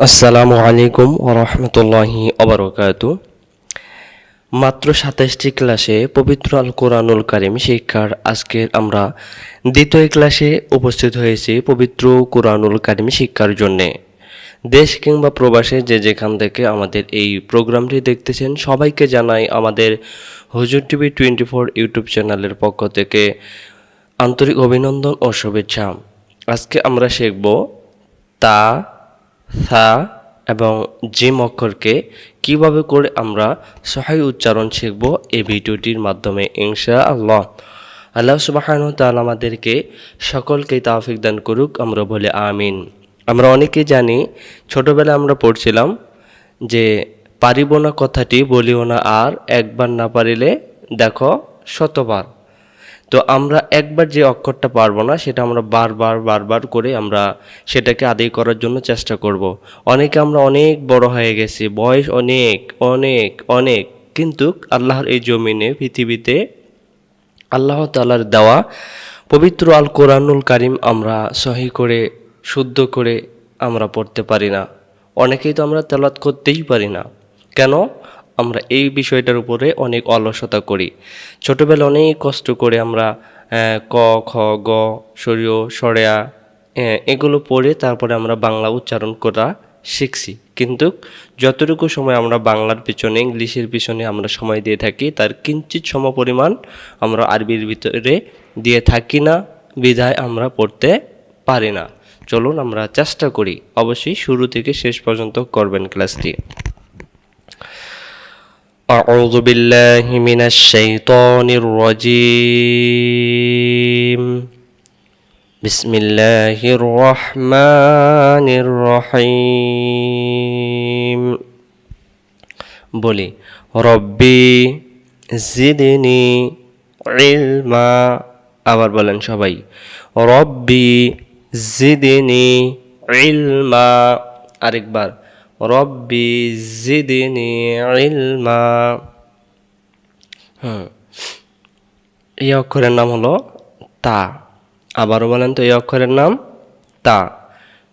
আসসালামু আলাইকুম ওরহমতুল্লাহি অবরকাতু। মাত্র ২৭টি ক্লাসে পবিত্র আল কোরআনুল কারিম শিক্ষার আজকের আমরা দ্বিতীয় ক্লাসে উপস্থিত হয়েছি পবিত্র কোরআনুল কারিম শিক্ষার জন্যে। দেশ কিংবা প্রবাসে যে যেখান থেকে আমাদের এই প্রোগ্রামটি দেখতেছেন সবাইকে জানাই আমাদের হুজুর টিভি 24 ইউটিউব চ্যানেলের পক্ষ থেকে আন্তরিক অভিনন্দন ও শুভেচ্ছা। আজকে আমরা শিখব তা, থা এবং জিম অক্ষরকে কিভাবে করে আমরা সহায় উচ্চারণ শিখব এই ভিডিওটির মাধ্যমে ইনশাআল্লাহ। আল্লাহ সুবহানাহু ওয়া তাআলা আমাদেরকে সকলকে তৌফিক দান করুক, আমরা বলে আমিন। আমরা অনেকেই জানি, ছোটবেলায় আমরা পড়ছিলাম যে পারিব না কথাটি বলিও না আর, একবার না পারিলে দেখো শতবার। তো আমরা একবার যে অক্ষরটা পারবো না সেটা আমরা বারবার করে আমরা সেটাকে আদায় করার জন্য চেষ্টা করব। অনেকে আমরা অনেক বড় হয়ে গেছি, বয়স অনেক অনেক অনেক, কিন্তু আল্লাহর এই জমিনে পৃথিবীতে আল্লাহ তাআলার দেওয়া পবিত্র আল কোরআনুল কারিম আমরা সহি করে শুদ্ধ করে আমরা পড়তে পারি না। অনেকেই তো আমরা তেলাওয়াত করতেই পারি না। কেন? আমরা এই বিষয়টার উপরে অনেক অলসতা করি। ছোটবেলা অনেক কষ্ট করে আমরা ক, খ, গ, সরিয়, সরেয়া এগুলো পড়ে তারপরে আমরা বাংলা উচ্চারণ করা শিখছি। কিন্তু যতটুকু সময় আমরা বাংলার পিছনে, ইংলিশের পিছনে আমরা সময় দিয়ে থাকি, তার কিঞ্চিত সমপরিমাণ আমরা আরবির ভিতরে দিয়ে থাকি না, বিধায় আমরা পড়তে পারি না। চলুন আমরা চেষ্টা করি। অবশ্যই শুরু থেকে শেষ পর্যন্ত করবেন ক্লাসটি। أعوذ بالله من الشيطان الرجيم بسم الله الرحمن الرحيم বলি রব্বি জিদনি ইলমা। আবার বলেন সবাই, রব্বি জিদনি ইলমা। আরেকবার, রব্বি জিদনি ইলমা। এই অক্ষরের নাম হলো তা। আবারও বলেন তো, এই অক্ষরের নাম তা।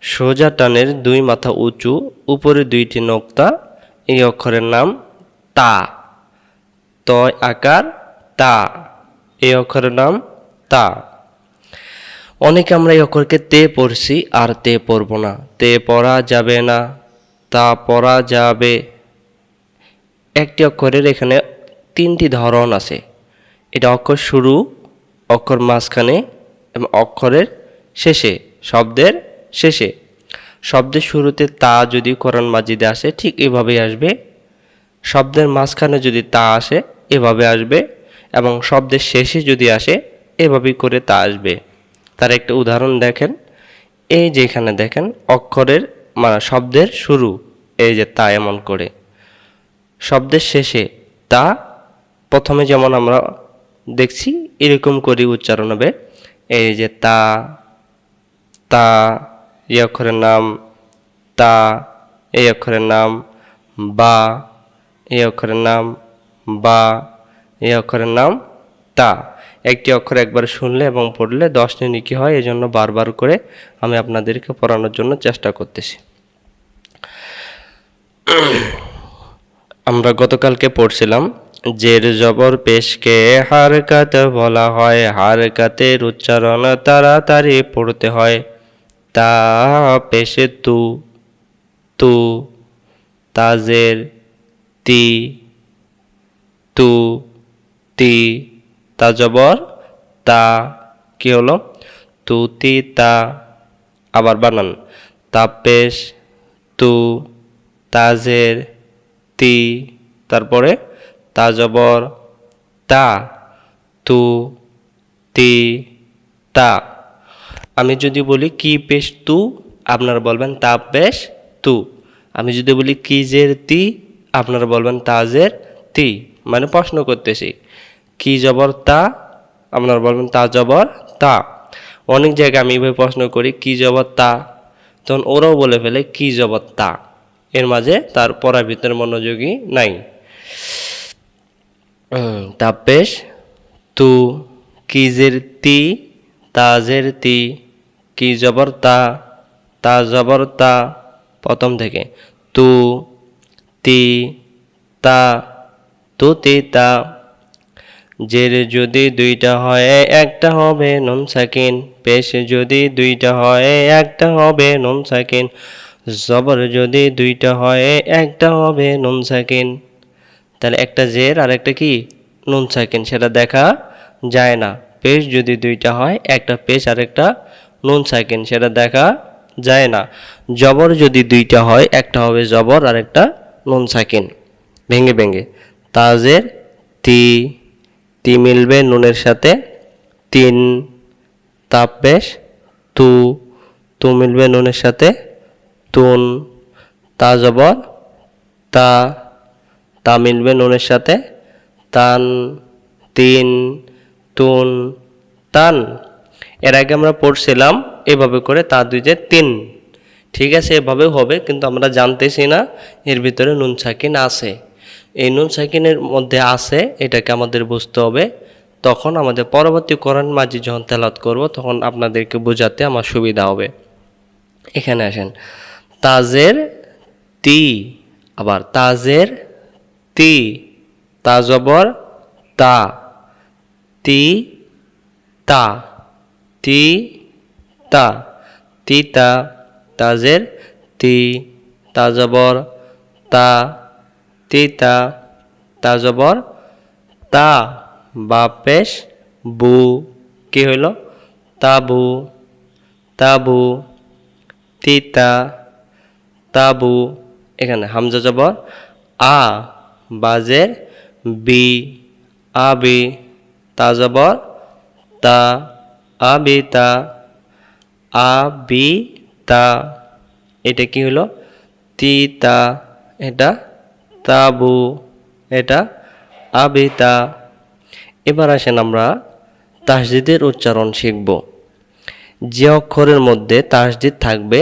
সোজা টানের দুই মাথা উঁচু, উপরে দুইটি নোক্তা, এই অক্ষরের নাম তা। তয় আকার তা, এই অক্ষরের নাম তা। অনেকে আমরা এই অক্ষরকে তে পড়ছি আর তে পড়ব না। তে পড়া যাবে না, তা পড়া যাবে। একটি অক্ষরের এখানে তিনটি ধরন আছে। এটা অক্ষর শুরু, অক্ষর মাঝখানে এবং অক্ষরের শেষে, শব্দের শেষে। শব্দের শুরুতে তা যদি কোরআন মাজিদে আসে ঠিক এভাবেই আসবে, শব্দের মাঝখানে যদি তা আসে এভাবে আসবে, এবং শব্দের শেষে যদি আসে এভাবেই করে তা আসবে। তার একটা উদাহরণ দেখেন, এই যে এখানে দেখেন অক্ষরের শব্দের শুরু এই যে তা, এমন করে শব্দের শেষে তা প্রথমে যেমন আমরা দেখছি এরকম করে উচ্চারণ হবে। এই যে তা, তা, এই অক্ষরের নাম তা, এই অক্ষরের নাম বা, এই অক্ষরের নাম বা, এই অক্ষরের নাম তা। একটি অক্ষর একবার শুনলে এবং পড়লে 10 নেকি হয়, এই জন্য বারবার করে আমি আপনাদেরকে পড়ানোর জন্য চেষ্টা করতেছি। আমরা গতকালকে পড়ছিলাম জের জবর পেশকে হারকাত বলা হয়। হারকাতের উচ্চারণ তাড়াতাড়ি পড়তে হয়। তা পেশে তু, তু, তাজের তি, তু, তি, তা জবর তা, কি হলো? তুতি তা। আবার বানান, তাপেশ তু, তাজের তি, তারপরে তা জবর তা, তু, তি, তা। আমি যদি বলি কি পেশ তু, আপনারা বলবেন তা পেশ তু। আমি যদি বলি কি জের তি, আপনারা বলবেন তাজের তি। মানে প্রশ্ন করতেছি, কি জবর তা, আপনারা বলবেন তা জবর তা। অনেক জায়গায় আমি এভাবে প্রশ্ন করি কি জবর তা, তখন ওরাও বলে ফেলে কি জবর তা। এর মাঝে তার পড়ার ভিতরে মনোযোগী নাই। তাপেশ তু, কিজের তি, তাজের তি, কি জবর তা, তা জবর তা, প্রথম থেকে তু তি তা তুতি তা। জের যদি দুইটা হয় একটা হবে নুন সাকিন, পেশ যদি দুইটা হয় একটা হবে নুন সাকিন, জবর যদি দুইটা হয় একটা হবে নুন সাকিন। তাহলে একটা জের আর একটা কি নুন সাকিন, সেটা দেখা যায় না। পেশ যদি দুইটা হয় একটা পেশ আর একটা নুন সাকিন, সেটা দেখা যায় না। জবর যদি দুইটা হয় একটা হবে জবর আর একটা নুন সাকিন। ভেঙে ভেঙে তাজের তি, তি মিলবে নুনের সাথে তিন। তাপ পেশ তু, তু মিলবে নুনের সাথে তুন। তা জবর তা, তা মিলবে নুনের সাথে তান। তিন তুন তান। এর আগে আমরা পড়ছিলাম এভাবে করে তা দুই যে তিন, ঠিক আছে এভাবে হবে, কিন্তু আমরা জানতেছি না এর ভিতরে নুন সাকিন আছে। এই নুন সাকিনের মধ্যে আছে এটাকে আমাদের বুঝতে হবে। তখন আমাদের পরবর্তী কোরআন মাজিদ যখন তেলাওয়াত করব তখন আপনাদেরকে বোঝাতে আমার সুবিধা হবে। এখানে আসেন, তাজের তি, আবার তাজের তি, তা জবর তা, তি তা, তি তা, তিতা। তাজের তি, তা জবর তা, তিতা। তা জবর তা, বা পেশ বু, কি হইল তাবু, তাবু। তিতা তাবু। এখানে হামজা জবর আ, বাজের বি, আবি। তা জবর তা, আবিতা, আবিতা। এটা কি হলো তিতা, এটা তাবু, এটা আবিতা। এবার আসেন আমরা তাসদিদের উচ্চারণ শিখব। যে অক্ষরের মধ্যে তাসদিদ থাকবে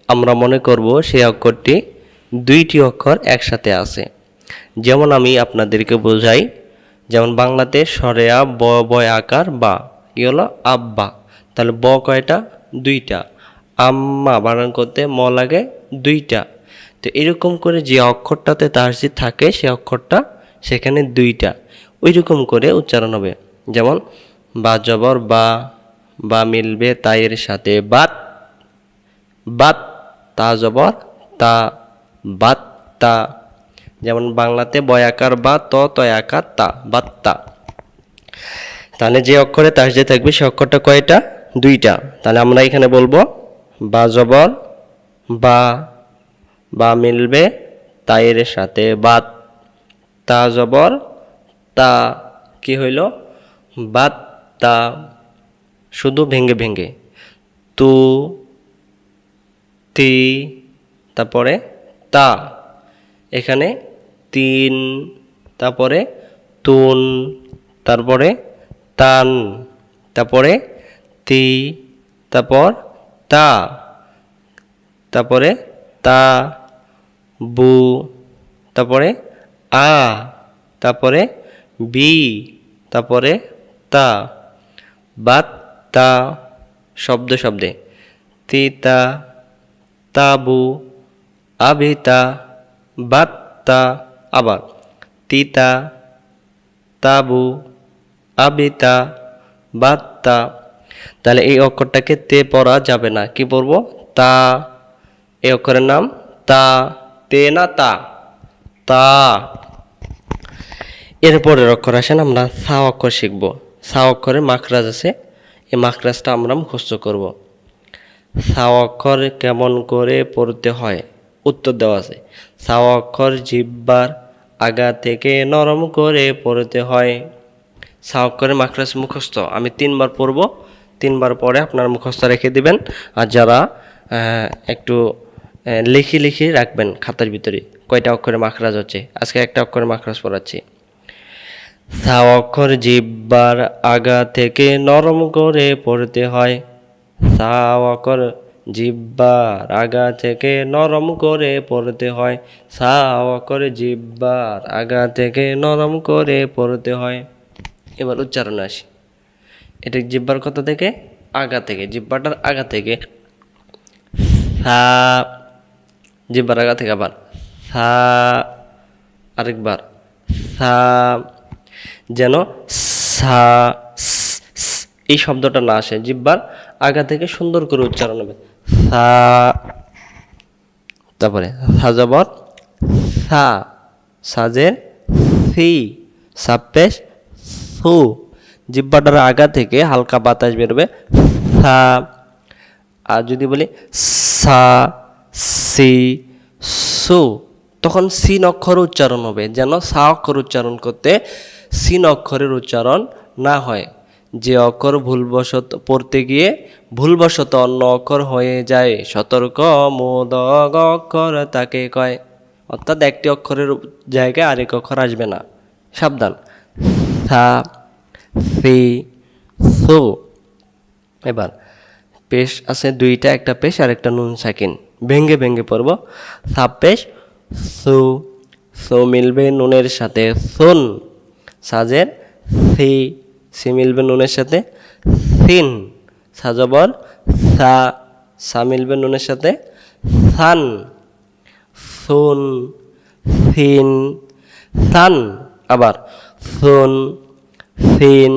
আমরা মনে করব সেই অক্ষরটি দুইটি অক্ষর একসাথে আছে। যেমন আমি আপনাদেরকে বোঝাই, যেমন বাংলাতে সরেয়া ব বয় আকার বা, কি হলো আব্বা। তাহলে ব কয়টা দুইটা, আম্মা বানান করতে ম লাগে দুইটা। তো এরকম করে যে অক্ষরটাতে তাসদিদ থাকে সে অক্ষরটা সেখানে দুইটা, ওই রকম করে উচ্চারণ হবে। যেমন বা জবর বা, বা মিলবে তাইয়ের সাথে বাত, বাত। তা জবর তা, বাত্তা। যেমন বাংলাতে বয়াকার বা, তয়াকার তা, বাত্তা। তাহলে যে অক্ষরে তাসদিদ থাকবে সে অক্ষরটা কয়টা দুইটা। তাহলে আমরা এখানে বলবো বা জবর বা, বা মিলবে তাইয়ের সাথে বাত, তা জবর তা, কি হইল বাত্তা। শুধু ভেঙ্গে ভেঙ্গে তু, তি, তারপরে তা। এখানে তিন, তারপরে তুন, তারপরে তান, তারপরে তি, তারপর তা, তারপরে তা, বু, তারপরে আ, তারপরে বি, তারপরে তা, বাত্তা। শব্দে শব্দে তিতা, তাবু, আবিতা, বাত্তা। আবার তিতা, তাবু, আবিতা, বাত্তা। তাহলে এই অক্ষরটাকে তে পড়া যাবে না, কি পড়বো তা। এই অক্ষরের নাম তা, তে না তা, তা। এরপরের অক্ষর আসেন আমরা সা অক্ষর শিখব। সা অক্ষরে মাখরাজ আছে, এই মাখরাজটা আমরা মুখস্থ করব। সা অক্ষর কেমন করে পড়তে হয় উত্তর দেওয়া আছে। সা অক্ষর জিহ্বার আগা থেকে নরম করে পড়তে হয়। সা অক্ষরের মাখরাজ মুখস্থ আমি 3 বার পড়ব, 3 বার পরে আপনার মুখস্থ রেখে দিবেন। আর যারা একটু লিখি লিখি রাখবেন খাতার ভিতরে কয়টা অক্ষরে মাখরাজ হচ্ছে। আজকে একটা অক্ষরে মাখরাজ পড়াচ্ছি। সা অক্ষর জিহ্বার আগা থেকে নরম করে পড়তে হয়। সা অক্ষর জিহ্বার আগা থেকে নরম করে পড়তে হয়। সা অক্ষর জিহ্বার আগা থেকে নরম করে পড়তে হয়। এবার উচ্চারণে আসি। এটা জিহ্বার কথা থেকে আগা থেকে, জিহ্বাটার আগা থেকে। সা, জিহ্বার আগা থেকে আবার সা, আরেকবার সা, যেন সা এই শব্দটা না আসে, জিহ্বার আগা থেকে সুন্দর করে উচ্চারণ হবে সা। তারপরে সা জবর সা, সাজের সি, সাপেশ সু, জিহ্বাটার আগা থেকে হালকা বাতাস বেরোবে সা। আর যদি বলি সা সি সু, তখন সিন অক্ষর উচ্চারণ হবে, যেন সা অক্ষর উচ্চারণ করতে সিন অক্ষরের উচ্চারণ না হয়। যে অক্ষর ভুলবশত পড়তে গিয়ে ভুলবশত অন্য অক্ষর হয়ে যায়, সতর্ক মোদক অক্ষর তাকে কয়। অর্থাৎ একটি অক্ষরের জায়গায় আরেক অক্ষর আসবে না, সাবধান। সা সি সু। এবার পেশ আছে দুইটা, একটা পেশ আর একটা নুন সাকিন, ভেঙ্গে ভেঙ্গে পড়ব। সাপেশ সু, সু মিলবে নুনের সাথে সুন, সাজের সি, সি মিলবে নুনের সাথে সিন, সাজবর সা, সা মিলবে নুনের সাথে সান, সুন সিন সান। আবার সুন সিন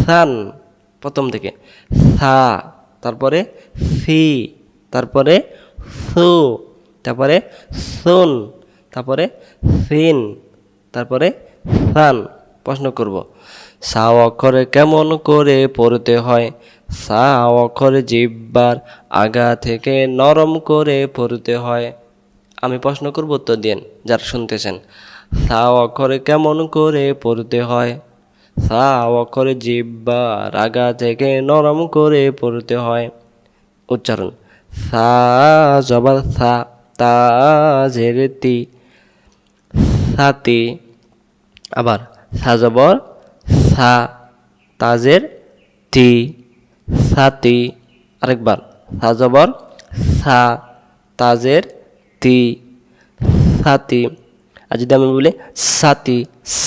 সান, প্রথম থেকে সা, তারপরে সি, তারপরে সু, তারপরে সুন, তারপরে সিন, তারপরে সান। প্রশ্ন করব, সা অক্ষরে কেমন করে পড়তে হয়? সা অক্ষরে জিহ্বার আগা থেকে নরম করে পড়তে হয়। আমি প্রশ্ন করব, উত্তর দিন যারা শুনতেছেন। সা অক্ষরে কেমন করে পড়তে হয়? সা অক্ষরে জিহ্বার আগা থেকে নরম করে পড়তে হয়। উচ্চারণ, সা জবর সা, তা জের তি, সাতি। আবার সা জবর সা, তাজের তি, সাতি। আরেকবার সা জবর সা, তাজের তি, সাতি। আর যদি আমি বলি সাতি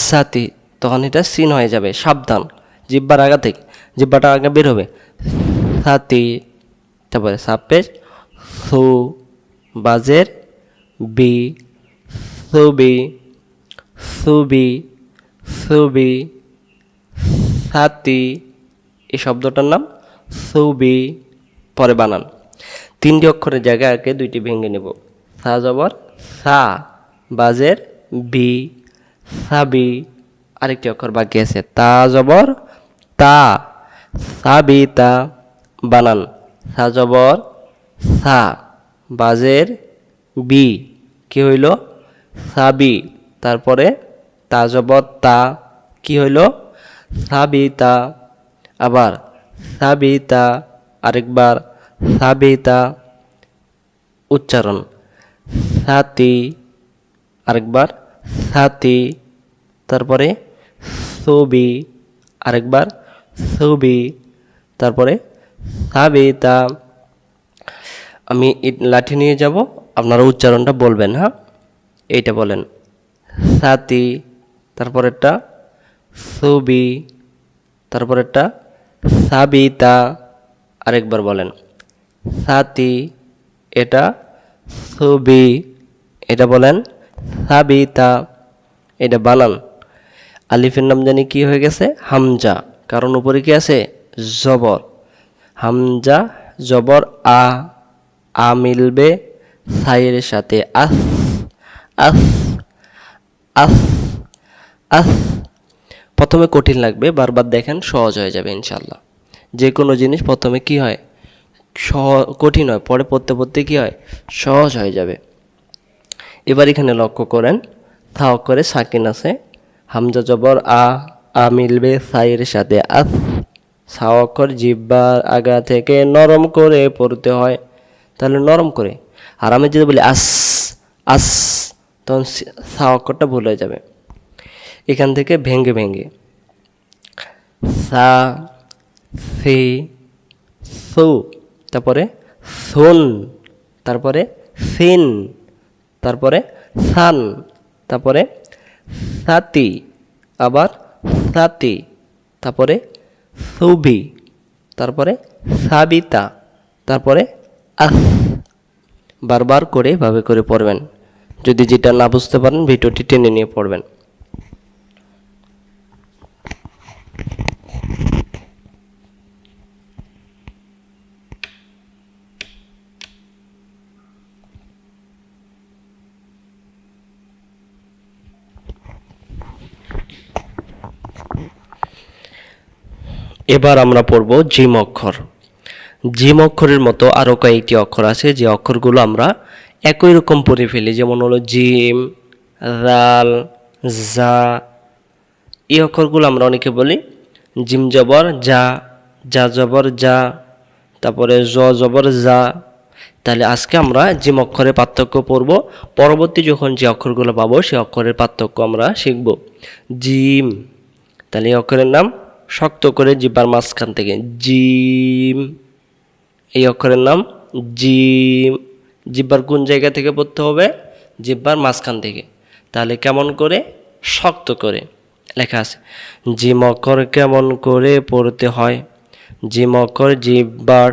সাতি, তখন এটা সিন হয়ে যাবে, সাবধান। জিহ্বার আগা থেকে, জিহ্বাটা আগে বের হবে সাতি। তারপরে সাপেশ সু, বাজের বি, সুবি, সুবি, সুবি, সাতি। এই শব্দটার নাম সুবি। পরে বানান, তিনটি অক্ষরের জায়গায় আগে দুইটি ভেঙে নেব। সা জবর সা, বাজের বি, সাবি। আরেকটি অক্ষর বাকি আছে, তা জবর তা, সাবিতা। বানান, সা জবর সা, বাজের বি, কি হইল সাবি। তারপরে তা জবর তা, কি হইল সাবিতা। আবার সাবিতা, আরেকবার সাবিতা। উচ্চারণ, সাতি, আরেকবার সাতি। তারপরে ছবি, আরেকবার ছবি। তারপরে সাবিতা। আমি লাঠি নিয়ে যাব, আপনারা উচ্চারণটা বলবেন। হ্যাঁ, এইটা বলেন সাতি, তারপরেরটা ছবি, তারপরেরটা সাবিতা। আরেকবার বলেন সাতি, এটা ছবি, এটা বলেন সাবিতা। এটা বানান। আলিফের নাম জানি কি হয়ে গেছে হামজা, কারণ উপরে কি আছে জবর। হামজা জবর আ, আ মিলবে সাইয়ের সাথে আস, আস, আস, আস। প্রথমে কঠিন লাগবে, বারবার দেখেন সহজ হয়ে যাবে ইনশাল্লাহ। যে কোনো জিনিস প্রথমে কি হয় কঠিন হয়, পরে পড়তে পড়তে কি হয় সহজ হয়ে যাবে। এবার এখানে লক্ষ্য করেন, থা অক্ষরে সাকিন আছে, হামজা জবর আ, আ মিলবে সাইয়ের সাথে আস। সা অক্ষর জিহ্বার আগা থেকে নরম করে পড়তে হয়, তাহলে নরম করে। আর আমি যদি বলি আস, আস, তখন সা অক্ষরটা ভুল হয়ে যাবে। এখান থেকে ভেঙ্গে ভেঙ্গে সা, সি, সু, তারপরে সুন, তারপরে সিন, তারপরে সান, তারপরে সাতি, আবার সাতি, তারপরে সুবি, তারপরে সাবিতা, তারপরে আস। বারবার করে এভাবে করে পড়বেন। যদি যেটা না বুঝতে পারেন ভিডিওটি টেনে নিয়ে পড়বেন। এবার আমরা পড়ব জিম অক্ষর। জিম অক্ষরের মতো আরও কয়েকটি অক্ষর আছে যে অক্ষরগুলো আমরা একই রকম পড়ে ফেলি, যেমন হলো জিম, রাল, জা। এই অক্ষরগুলো আমরা অনেকে বলি জিম জবর যা, যা জবর যা, তারপরে জ জবর যা। তাহলে আজকে আমরা জিম অক্ষরের পার্থক্য পড়ব। পরবর্তী যখন যে অক্ষরগুলো পাবো সেই অক্ষরের পার্থক্য আমরা শিখব। জিম, তাহলে এই অক্ষরের নাম শক্ত করে জিহ্বার মাঝখান থেকে জিম। এই অক্ষরের নাম জিম। জিহ্বার কোন জায়গা থেকে পড়তে হবে? জিহ্বার মাঝখান থেকে। তাহলে কেমন করে? শক্ত করে। লেখা আছে জিম অক্ষর কেমন করে পড়তে হয়। জিম অক্ষর জিহ্বার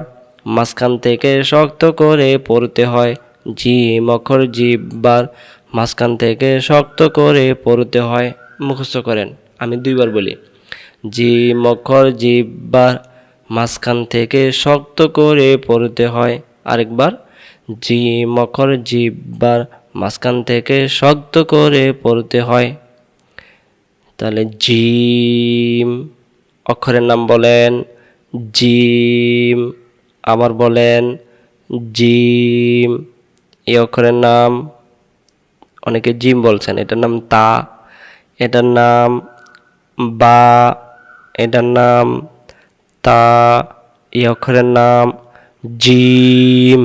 মাঝখান থেকে শক্ত করে পড়তে হয়। জিম অক্ষর জিহ্বার মাঝখান থেকে শক্ত করে পড়তে হয়। মুখস্থ করেন, আমি 2 বার বলি। জিম অক্ষর জিহ্বার মাঝখান থেকে শক্ত করে পড়তে হয়। আরেকবার, জিম অক্ষর জিহ্বার মাঝখান থেকে শক্ত করে পড়তে হয়। তাহলে জিম অক্ষরের নাম বলেন জিম। আবার বলেন জিম। এই অক্ষরের নাম অনেকে জিম বলছেন, এটার নাম তা, এটার নাম বা, এটার নাম তা। এই অক্ষরের নাম জিম।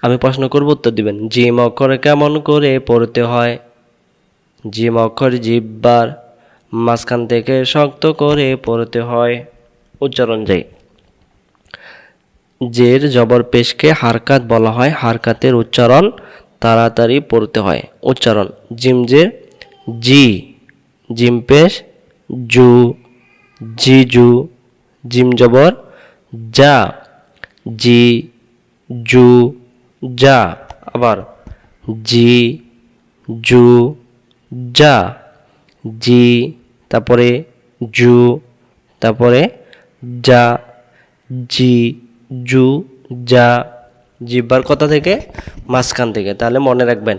আমি প্রশ্ন করব, উত্তর দিবেন। জিম অক্ষর কেমন করে পড়তে হয়। জিম অক্ষর জিহ্বার মাঝখান থেকে শক্ত করে পড়তে হয়। উচ্চারণ যাই। জের জবর পেশকে হারকাত বলা হয়। হারকাতের উচ্চারণ তাড়াতাড়ি পড়তে হয়। উচ্চারণ জিম জের জি, জিম পেশ জু, জিজু। জিম জবর যা, জি জু যা। আবার জি জু যা, জি, তারপরে জু, তারপরে যা, জি জু যা। জিহ্বার কথা থেকে? মাঝখান থেকে। তাহলে মনে রাখবেন,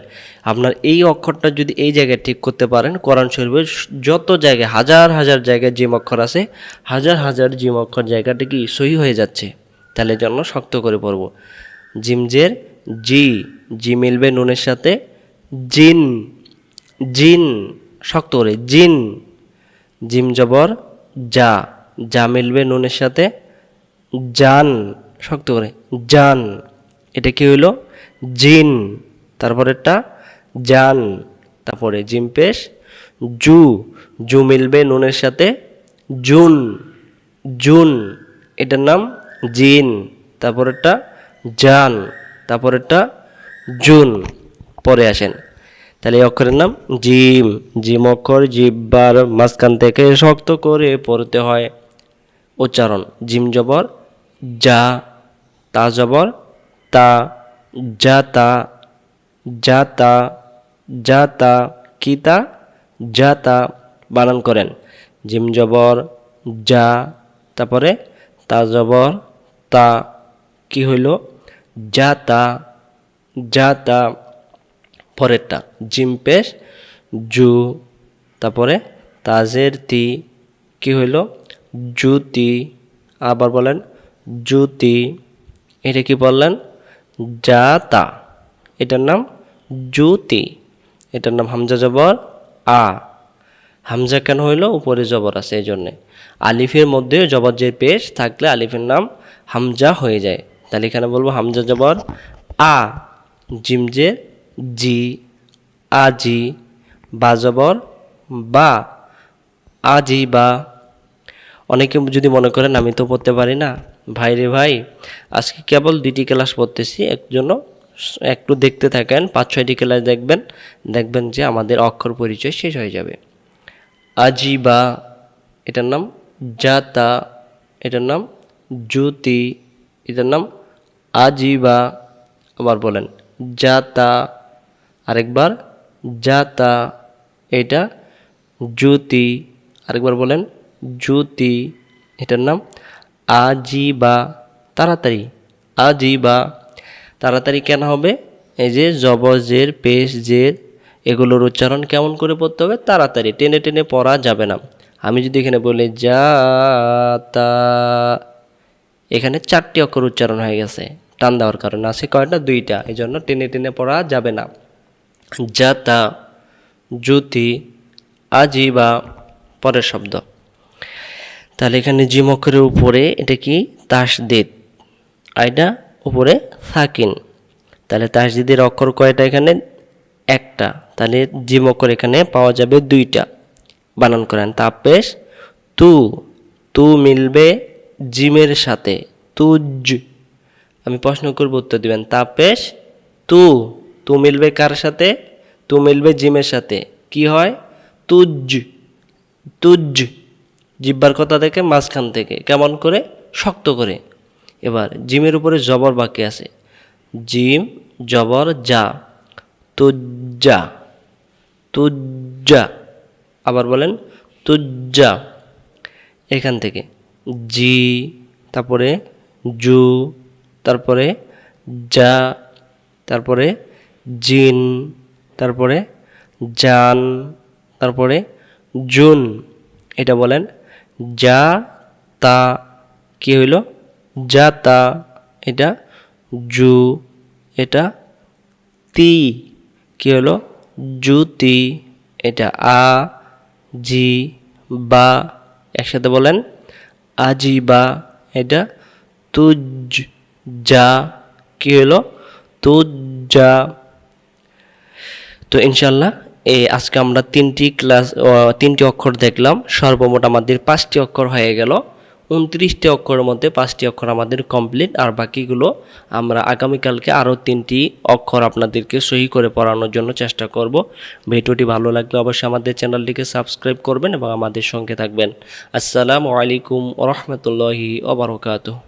আপনার এই অক্ষরটা যদি এই জায়গায় ঠিক করতে পারেন, কোরআন শরীফের যত জায়গায় হাজার হাজার জায়গায় জিম অক্ষর আছে, হাজার হাজার জিম অক্ষর জায়গাটা কি সহি হয়ে যাচ্ছে। তাহলে জন্য শক্ত করে পড়ব। জিমজের জি, জি মিলবে নুনের সাথে জিন, জিন, শক্ত করে জিন। জিম জবর যা, যা মিলবে নুনের সাথে জান, শক্ত করে জান। এটা কি হইল? জিন। তারপরেরটা জান। তারপরে জিম পেশ জু, জু মিলবে নুনের সাথে জুন, জুন। এটার নাম জিন। তারপরেরটা জান, তারপরেরটা জুন। পরে আসেন। তাহলে এই অক্ষরের নাম জিম। জিম অক্ষর জিহ্বার মাঝখান থেকে শক্ত করে পড়তে হয়। উচ্চারণ জিম জবর যা, তা জবর তা, যাতা, যাতা, যাতা। কি তা? যাতা। বানান করেন জিম জবর যা, তারপরে তা জবর তা। কি হইল? যাতা, যাতা। পরেরটা জিম পেশ জু, তারপরে তাজের তি। কি হইল? জুতি। আবার বলেন জুতি। এটা কি বললেন? যাতা। এটার নাম জুতি। এটার নাম হামজা জবর আ। হামজা কেন হইল? উপরে জবর আছে এই জন্যে। আলিফের মধ্যে জবর যে পেশ থাকলে আলিফের নাম হামজা হয়ে যায়। তাহলে এখানে বলবো হামজা জবর আ। জিম যে জি, আজি। বা জবর বা, আজি বা। অনেকে যদি মনে করেন আমি তো পড়তে পারি না, ভাই রে ভাই, আজকে কেবল 2টি ক্লাস পড়তেছি, এর জন্য একটু দেখতে থাকেন। 5-6টি ক্লাস দেখবেন, দেখবেন যে আমাদের অক্ষর পরিচয় শেষ হয়ে যাবে। আজিবা, এটার নাম জাতা, এটার নাম জ্যোতি, এটার নাম আজিবা। আবার বলেন জাতা, আরেকবার জাতা, এটা জ্যোতি, আরেকবার বলেন জ্যোতি, এটার নাম আজিবা, তাড়াতাড়ি, আজিবা। তাড়াতাড়ি কেন হবে? এই যে জবর জের পেশ জের এগুলোর উচ্চারণ কেমন করে পড়তে হবে? তাড়াতাড়ি, টেনে টেনে পড়া যাবে না। আমি যদি এখানে বলি জাতা, এখানে 4টি অক্ষর উচ্চারণ হয়ে গেছে টান দেওয়ার কারণে, আছে কয়টা? 2টা, এই জন্য টেনে টেনে পড়া যাবে না। জাতা, জ্যোতি, আজিবা। পরের শব্দ, তাহলে এখানে জিম অক্ষরের উপরে এটা কি? তাসদিদ, আর এটা উপরে সাকিন। তাহলে তাসদিদের অক্ষর কয়টা এখানে? একটা। তাহলে জিম অক্ষর এখানে পাওয়া যাবে 2টা। বানান করেন তাপেশ তু, তু মিলবে জিমের সাথে, তুজ। আমি প্রশ্ন করব, উত্তর দিবেন। তাপেশ তু, তু মিলবে কার সাথে? তু মিলবে জিমের সাথে, কি হয়? তুজ, তুজ। জিব্বার কথা থেকে মাঝখান থেকে কেমন করে? শক্ত করে। এবার জিমের উপরে জবর বাকি আছে, জিম জবর যা, তুজ্জা, তুজ্জা। আবার বলেন তুজ্জা। এখান থেকে জি, তারপরে জু, তারপরে যা, তারপরে জিন, তারপরে জান, তারপরে জুন। এটা বলেন যা তা, কি হইল? যা তা। এটা জু, এটা তি, কি হলো? জুতি। এটা আ জি বা, একসাথে বলেন আজিবা। এটা তুজ যা, কি হলো? তুজ্জা। তো ইনশাল্লাহ আজকে আমরা 3টি অক্ষর দেখলাম। সর্বমোট আমাদের 5টি অক্ষর হয়ে গেল। 29টি অক্ষরের মধ্যে 5টি অক্ষর আমাদের কমপ্লিট, আর বাকিগুলো আমরা আগামীকালকে আরও 3টি অক্ষর আপনাদেরকে সহি করে পড়ানোর জন্য চেষ্টা করব। ভিডিওটি ভালো লাগলে অবশ্যই আমাদের চ্যানেলটিকে সাবস্ক্রাইব করবেন এবং আমাদের সঙ্গে থাকবেন। আসসালামু আলাইকুম ওয়া রাহমাতুল্লাহি ওয়া বারাকাতুহু।